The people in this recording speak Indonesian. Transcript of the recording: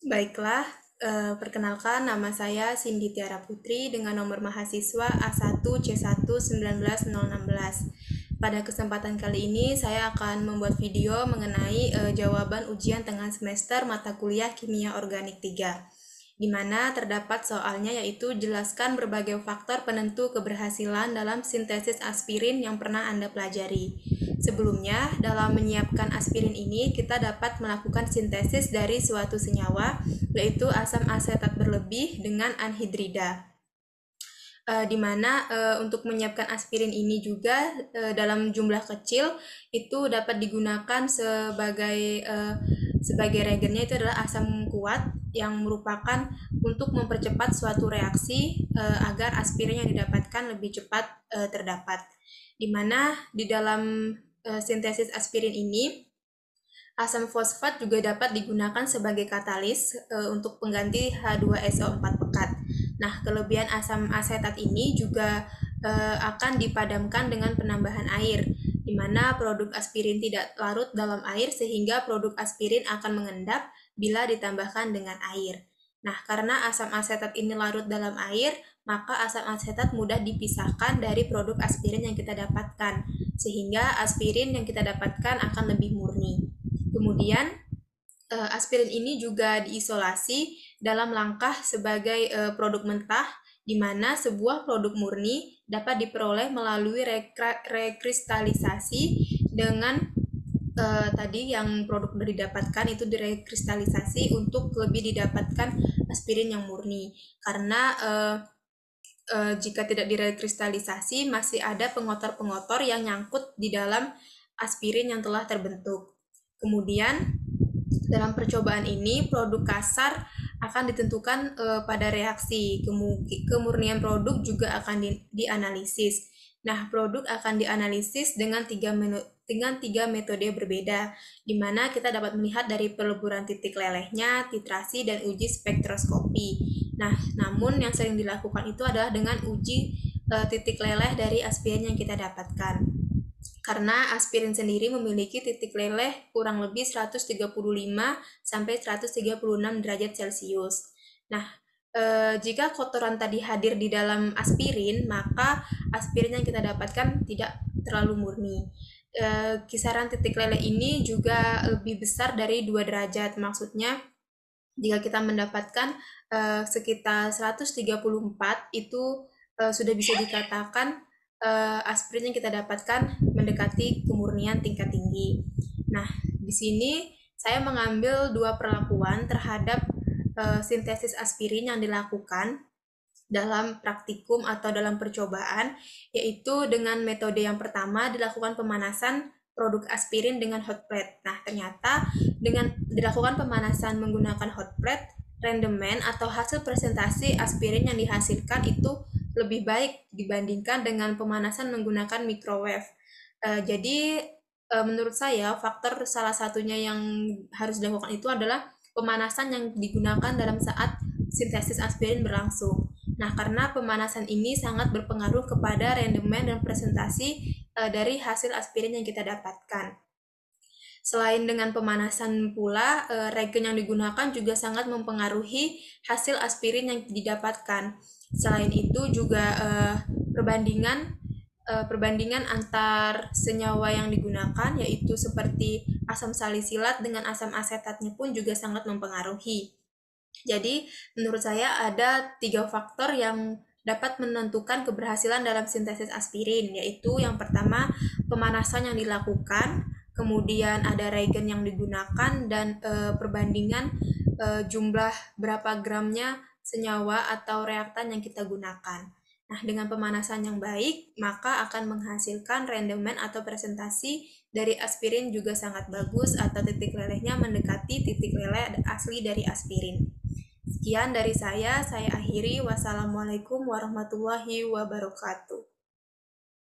Baiklah, perkenalkan nama saya Cindy Tiara Putri dengan nomor mahasiswa A1C1 19 016. Pada kesempatan kali ini saya akan membuat video mengenai jawaban ujian tengah semester mata kuliah Kimia Organik 3, di mana terdapat soalnya yaitu jelaskan berbagai faktor penentu keberhasilan dalam sintesis aspirin yang pernah Anda pelajari. Sebelumnya, dalam menyiapkan aspirin ini, kita dapat melakukan sintesis dari suatu senyawa, yaitu asam asetat berlebih dengan anhidrida. Di mana untuk menyiapkan aspirin ini juga dalam jumlah kecil itu dapat digunakan sebagai reagennya itu adalah asam kuat yang merupakan untuk mempercepat suatu reaksi agar aspirin yang didapatkan lebih cepat terdapat. Di mana di dalam sintesis aspirin ini asam fosfat juga dapat digunakan sebagai katalis untuk pengganti H2SO4 pekat. Nah, kelebihan asam asetat ini juga akan dipadamkan dengan penambahan air, di mana produk aspirin tidak larut dalam air sehingga produk aspirin akan mengendap bila ditambahkan dengan air. Nah, karena asam asetat ini larut dalam air, maka asam asetat mudah dipisahkan dari produk aspirin yang kita dapatkan, sehingga aspirin yang kita dapatkan akan lebih murni. Kemudian, aspirin ini juga diisolasi dalam langkah sebagai produk mentah, di mana sebuah produk murni dapat diperoleh melalui rekristalisasi dengan tadi yang produk sudah didapatkan itu direkristalisasi untuk lebih didapatkan aspirin yang murni. Karena jika tidak direkristalisasi, masih ada pengotor-pengotor yang nyangkut di dalam aspirin yang telah terbentuk. Kemudian, dalam percobaan ini, produk kasar akan ditentukan pada reaksi. Kemurnian produk juga akan dianalisis. Nah, produk akan dianalisis dengan tiga metode berbeda, di mana kita dapat melihat dari peleburan titik lelehnya, titrasi, dan uji spektroskopi. Nah, namun yang sering dilakukan itu adalah dengan uji titik leleh dari aspirin yang kita dapatkan. Karena aspirin sendiri memiliki titik leleh kurang lebih 135 sampai 136 derajat Celcius. Nah, jika kotoran tadi hadir di dalam aspirin, maka aspirin yang kita dapatkan tidak terlalu murni. Kisaran titik leleh ini juga lebih besar dari 2 derajat. Maksudnya, jika kita mendapatkan sekitar 134, itu sudah bisa dikatakan aspirin yang kita dapatkan mendekati kemurnian tingkat tinggi. Nah, di sini saya mengambil dua perlakuan terhadap sintesis aspirin yang dilakukan dalam praktikum atau dalam percobaan, yaitu dengan metode yang pertama dilakukan pemanasan produk aspirin dengan hot plate. Nah, ternyata dengan dilakukan pemanasan menggunakan hot plate, rendemen atau hasil presentasi aspirin yang dihasilkan itu lebih baik dibandingkan dengan pemanasan menggunakan microwave. Jadi menurut saya faktor salah satunya yang harus dilakukan itu adalah pemanasan yang digunakan dalam saat sintesis aspirin berlangsung. Nah, karena pemanasan ini sangat berpengaruh kepada rendemen dan presentasi dari hasil aspirin yang kita dapatkan. Selain dengan pemanasan pula, reagen yang digunakan juga sangat mempengaruhi hasil aspirin yang didapatkan. Selain itu juga perbandingan antar senyawa yang digunakan, yaitu seperti asam salisilat dengan asam asetatnya pun juga sangat mempengaruhi. Jadi, menurut saya ada 3 faktor yang dapat menentukan keberhasilan dalam sintesis aspirin, yaitu yang pertama, pemanasan yang dilakukan, kemudian ada reagen yang digunakan, dan perbandingan jumlah berapa gramnya senyawa atau reaktan yang kita gunakan. Nah, dengan pemanasan yang baik, maka akan menghasilkan rendemen atau presentasi dari aspirin juga sangat bagus atau titik lelehnya mendekati titik leleh asli dari aspirin. Sekian dari saya akhiri. Wassalamualaikum warahmatullahi wabarakatuh.